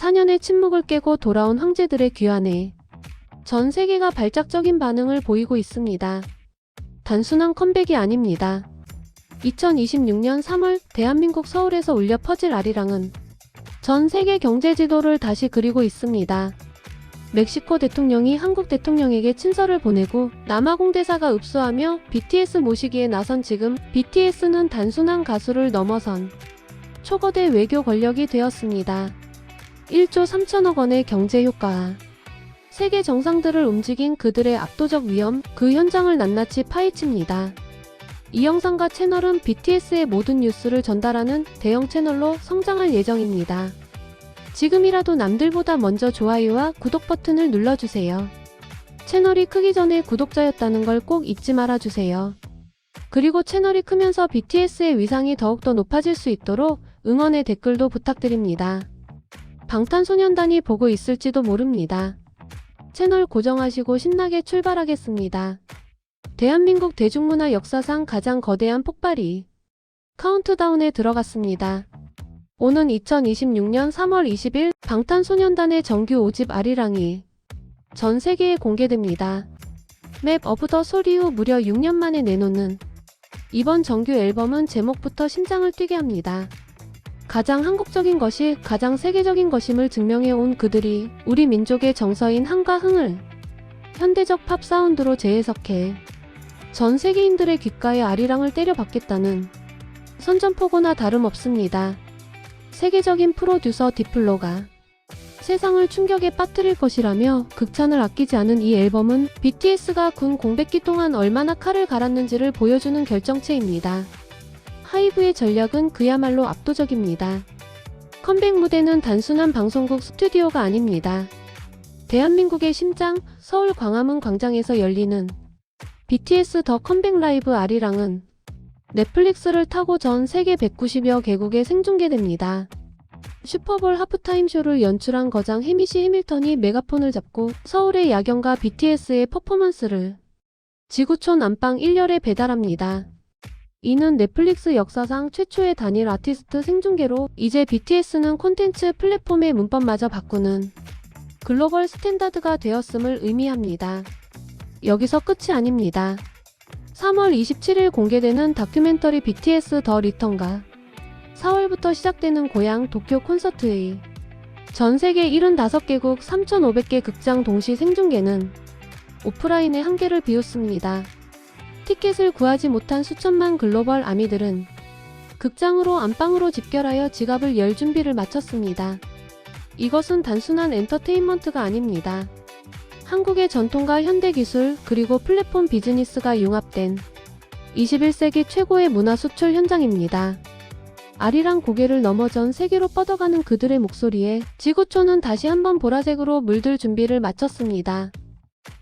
4년의 침묵을 깨고 돌아온 황제들의 귀환에 전 세계가 발작적인 반응을 보이고 있습니다. 단순한 컴백이 아닙니다. 2026년 3월 대한민국 서울에서 울려 퍼질 아리랑은 전 세계 경제 지도를 다시 그리고 있습니다. 멕시코 대통령이 한국 대통령에게 친서를 보내고 남아공 대사가 읍수하며 BTS 모시기에 나선 지금 BTS는 단순한 가수를 넘어선 초거대 외교 권력이 되었습니다. 1조 3천억 원의 경제 효과. 세계 정상들을 움직인 그들의 압도적 위엄, 그 현장을 낱낱이 파헤칩니다. 이 영상과 채널은 BTS의 모든 뉴스를 전달하는 대형 채널로 성장할 예정입니다. 지금이라도 남들보다 먼저 좋아요와 구독 버튼을 눌러주세요. 채널이 크기 전에 구독자였다는 걸 꼭 잊지 말아주세요. 그리고 채널이 크면서 BTS의 위상이 더욱더 높아질 수 있도록 응원의 댓글도 부탁드립니다. 방탄소년단이 보고 있을지도 모릅니다. 채널 고정하시고 신나게 출발하겠습니다. 대한민국 대중문화 역사상 가장 거대한 폭발이 카운트다운에 들어갔습니다. 오는 2026년 3월 20일 방탄소년단의 정규 5집 아리랑이 전 세계에 공개됩니다. 맵 오브 더 솔 이후 무려 6년 만에 내놓는 이번 정규 앨범은 제목부터 심장을 뛰게 합니다. 가장 한국적인 것이 가장 세계적인 것임을 증명해온 그들이 우리 민족의 정서인 한과 흥을 현대적 팝 사운드로 재해석해 전 세계인들의 귓가에 아리랑을 때려박겠다는 선전포고나 다름없습니다. 세계적인 프로듀서 디플로가 세상을 충격에 빠뜨릴 것이라며 극찬을 아끼지 않은 이 앨범은 BTS가 군 공백기 동안 얼마나 칼을 갈았는지를 보여주는 결정체입니다. 하이브의 전략은 그야말로 압도적입니다. 컴백 무대는 단순한 방송국 스튜디오가 아닙니다. 대한민국의 심장, 서울 광화문 광장에서 열리는 BTS 더 컴백 라이브 아리랑은 넷플릭스를 타고 전 세계 190여 개국에 생중계됩니다. 슈퍼볼 하프타임 쇼를 연출한 거장 해미시 해밀턴이 메가폰을 잡고 서울의 야경과 BTS의 퍼포먼스를 지구촌 안방 1열에 배달합니다. 이는 넷플릭스 역사상 최초의 단일 아티스트 생중계로 이제 BTS는 콘텐츠 플랫폼의 문법마저 바꾸는 글로벌 스탠다드가 되었음을 의미합니다. 여기서 끝이 아닙니다. 3월 27일 공개되는 다큐멘터리 BTS 더 리턴과 4월부터 시작되는 고향 도쿄 콘서트의 전 세계 75개국 3,500개 극장 동시 생중계는 오프라인의 한계를 비웃습니다. 티켓을 구하지 못한 수천만 글로벌 아미들은 극장으로 안방으로 집결하여 지갑을 열 준비를 마쳤습니다. 이것은 단순한 엔터테인먼트가 아닙니다. 한국의 전통과 현대기술 그리고 플랫폼 비즈니스가 융합된 21세기 최고의 문화 수출 현장입니다. 아리랑 고개를 넘어 전 세계로 뻗어가는 그들의 목소리에 지구촌은 다시 한번 보라색으로 물들 준비를 마쳤습니다.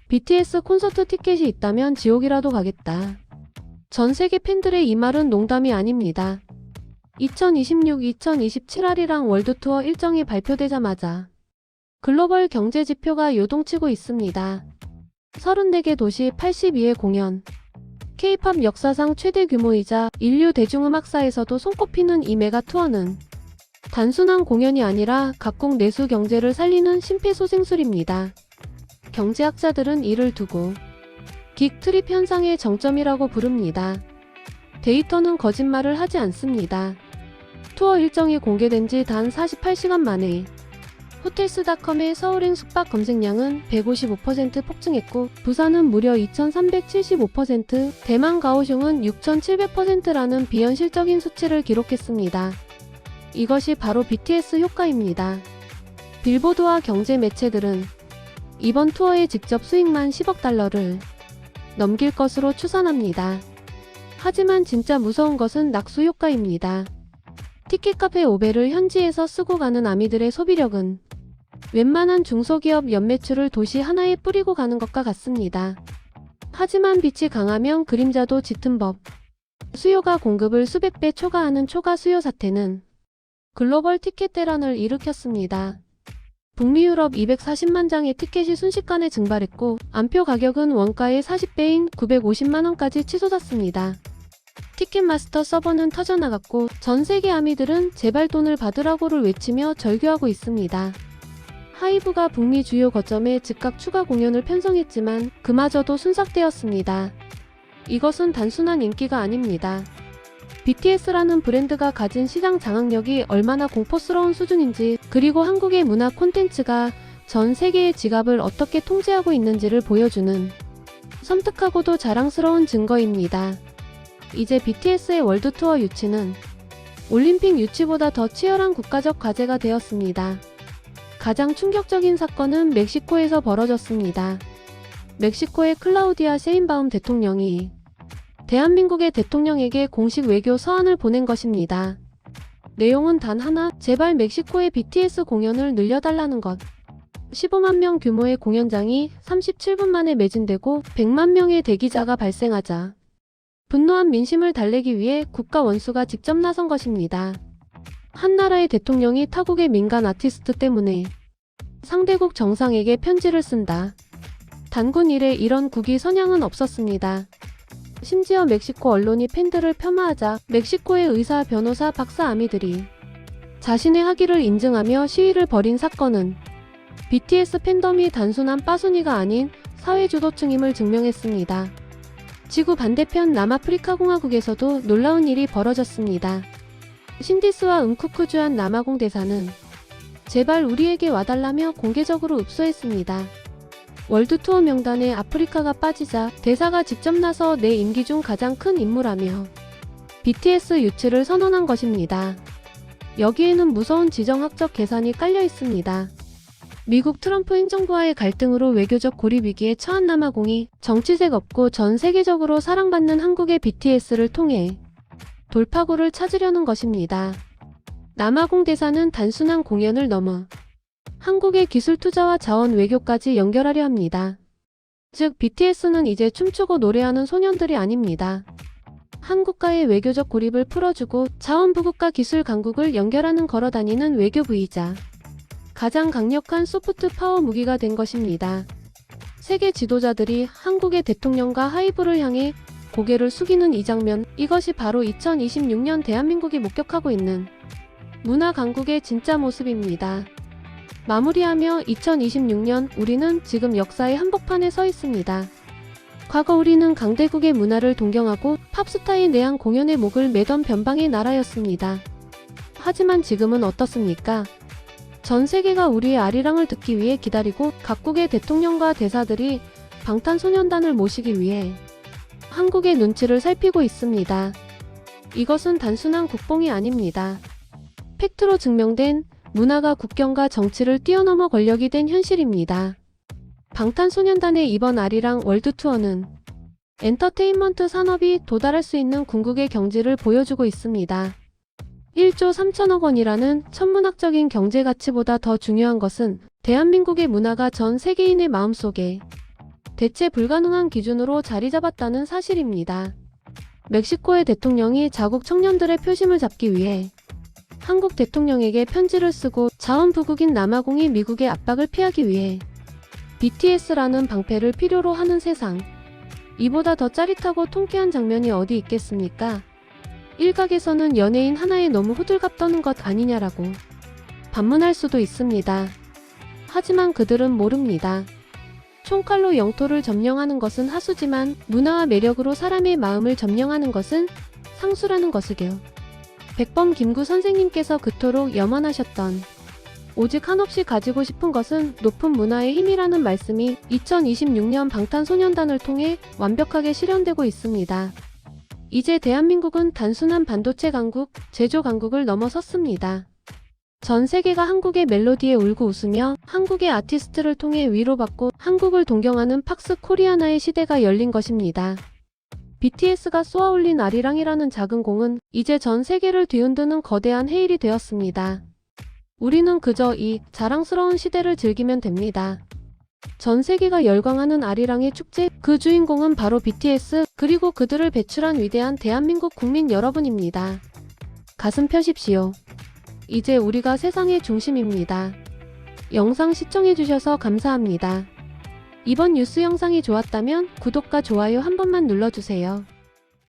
BTS 콘서트 티켓이 있다면 지옥이라도 가겠다. 전 세계 팬들의 이 말은 농담이 아닙니다. 2026-2027 아리랑 월드투어 일정이 발표되자마자 글로벌 경제 지표가 요동치고 있습니다. 34개 도시 82회 공연. K-팝 역사상 최대 규모이자 인류 대중음악사에서도 손꼽히는 이 메가 투어는 단순한 공연이 아니라 각국 내수 경제를 살리는 심폐소생술입니다. 경제학자들은 이를 두고 긱 트립 현상의 정점이라고 부릅니다. 데이터는 거짓말을 하지 않습니다. 투어 일정이 공개된 지 단 48시간 만에 호텔스닷컴의 서울행 숙박 검색량은 155% 폭증했고 부산은 무려 2375%, 대만 가오슝은 6700%라는 비현실적인 수치를 기록했습니다. 이것이 바로 BTS 효과입니다. 빌보드와 경제 매체들은 이번 투어의 직접 수익만 10억 달러를 넘길 것으로 추산합니다. 하지만 진짜 무서운 것은 낙수 효과입니다. 티켓값의 5배를 현지에서 쓰고 가는 아미들의 소비력은 웬만한 중소기업 연매출을 도시 하나에 뿌리고 가는 것과 같습니다. 하지만 빛이 강하면 그림자도 짙은 법. 수요가 공급을 수백 배 초과하는 초과 수요 사태는 글로벌 티켓 대란을 일으켰습니다. 북미 유럽 240만 장의 티켓이 순식간에 증발했고 안표 가격은 원가의 40배인 950만원까지 치솟았습니다. 티켓마스터 서버는 터져나갔고 전 세계 아미들은 제발 돈을 받으라고를 외치며 절규하고 있습니다. 하이브가 북미 주요 거점에 즉각 추가 공연을 편성했지만 그마저도 순삭되었습니다. 이것은 단순한 인기가 아닙니다. BTS라는 브랜드가 가진 시장 장악력이 얼마나 공포스러운 수준인지, 그리고 한국의 문화 콘텐츠가 전 세계의 지갑을 어떻게 통제하고 있는지를 보여주는 섬뜩하고도 자랑스러운 증거입니다. 이제 BTS의 월드 투어 유치는 올림픽 유치보다 더 치열한 국가적 과제가 되었습니다. 가장 충격적인 사건은 멕시코에서 벌어졌습니다. 멕시코의 클라우디아 셰인바움 대통령이 대한민국의 대통령에게 공식 외교 서한을 보낸 것입니다. 내용은 단 하나, 제발 멕시코의 BTS 공연을 늘려달라는 것. 15만 명 규모의 공연장이 37분 만에 매진되고 100만 명의 대기자가 발생하자 분노한 민심을 달래기 위해 국가 원수가 직접 나선 것입니다. 한 나라의 대통령이 타국의 민간 아티스트 때문에 상대국 정상에게 편지를 쓴다. 단군 이래 이런 국위 선양은 없었습니다. 심지어 멕시코 언론이 팬들을 폄하하자 멕시코의 의사, 변호사, 박사, 아미들이 자신의 학위를 인증하며 시위를 벌인 사건은 BTS 팬덤이 단순한 빠순이가 아닌 사회주도층임을 증명했습니다. 지구 반대편 남아프리카 공화국에서도 놀라운 일이 벌어졌습니다. 신디스와 응쿠크주한 남아공 대사는 제발 우리에게 와달라며 공개적으로 읍소했습니다. 월드투어 명단에 아프리카가 빠지자 대사가 직접 나서 내 임기 중 가장 큰 임무라며 BTS 유치를 선언한 것입니다. 여기에는 무서운 지정학적 계산이 깔려 있습니다. 미국 트럼프 행정부와의 갈등으로 외교적 고립 위기에 처한 남아공이 정치색 없고 전 세계적으로 사랑받는 한국의 BTS를 통해 돌파구를 찾으려는 것입니다. 남아공 대사는 단순한 공연을 넘어 한국의 기술 투자와 자원 외교까지 연결하려 합니다. 즉 BTS는 이제 춤추고 노래하는 소년들이 아닙니다. 한국과의 외교적 고립을 풀어주고 자원부국과 기술 강국을 연결하는 걸어다니는 외교부이자 가장 강력한 소프트 파워 무기가 된 것입니다. 세계 지도자들이 한국의 대통령과 하이브를 향해 고개를 숙이는 이 장면, 이것이 바로 2026년 대한민국이 목격하고 있는 문화 강국의 진짜 모습입니다. 마무리하며 2026년 우리는 지금 역사의 한복판에 서 있습니다. 과거 우리는 강대국의 문화를 동경하고 팝스타의 내한 공연에 목을 매던 변방의 나라였습니다. 하지만 지금은 어떻습니까? 전 세계가 우리의 아리랑을 듣기 위해 기다리고 각국의 대통령과 대사들이 방탄소년단을 모시기 위해 한국의 눈치를 살피고 있습니다. 이것은 단순한 국뽕이 아닙니다. 팩트로 증명된 문화가 국경과 정치를 뛰어넘어 권력이 된 현실입니다. 방탄소년단의 이번 아리랑 월드투어는 엔터테인먼트 산업이 도달할 수 있는 궁극의 경지를 보여주고 있습니다. 1조 3천억 원이라는 천문학적인 경제 가치보다 더 중요한 것은 대한민국의 문화가 전 세계인의 마음속에 대체 불가능한 기준으로 자리 잡았다는 사실입니다. 멕시코의 대통령이 자국 청년들의 표심을 잡기 위해 한국 대통령에게 편지를 쓰고 자원부국인 남아공이 미국의 압박을 피하기 위해 BTS라는 방패를 필요로 하는 세상. 이보다 더 짜릿하고 통쾌한 장면이 어디 있겠습니까? 일각에서는 연예인 하나에 너무 호들갑 떠는 것 아니냐라고 반문할 수도 있습니다. 하지만 그들은 모릅니다. 총칼로 영토를 점령하는 것은 하수지만 문화와 매력으로 사람의 마음을 점령하는 것은 상수라는 것을요. 백범 김구 선생님께서 그토록 염원하셨던 오직 한없이 가지고 싶은 것은 높은 문화의 힘이라는 말씀이 2026년 방탄소년단을 통해 완벽하게 실현되고 있습니다. 이제 대한민국은 단순한 반도체 강국, 제조 강국을 넘어섰습니다. 전 세계가 한국의 멜로디에 울고 웃으며 한국의 아티스트를 통해 위로받고 한국을 동경하는 팍스 코리아나의 시대가 열린 것입니다. BTS가 쏘아올린 아리랑이라는 작은 공은 이제 전 세계를 뒤흔드는 거대한 해일이 되었습니다. 우리는 그저 이 자랑스러운 시대를 즐기면 됩니다. 전 세계가 열광하는 아리랑의 축제, 그 주인공은 바로 BTS, 그리고 그들을 배출한 위대한 대한민국 국민 여러분입니다. 가슴 펴십시오. 이제 우리가 세상의 중심입니다. 영상 시청해주셔서 감사합니다. 이번 뉴스 영상이 좋았다면 구독과 좋아요 한 번만 눌러주세요.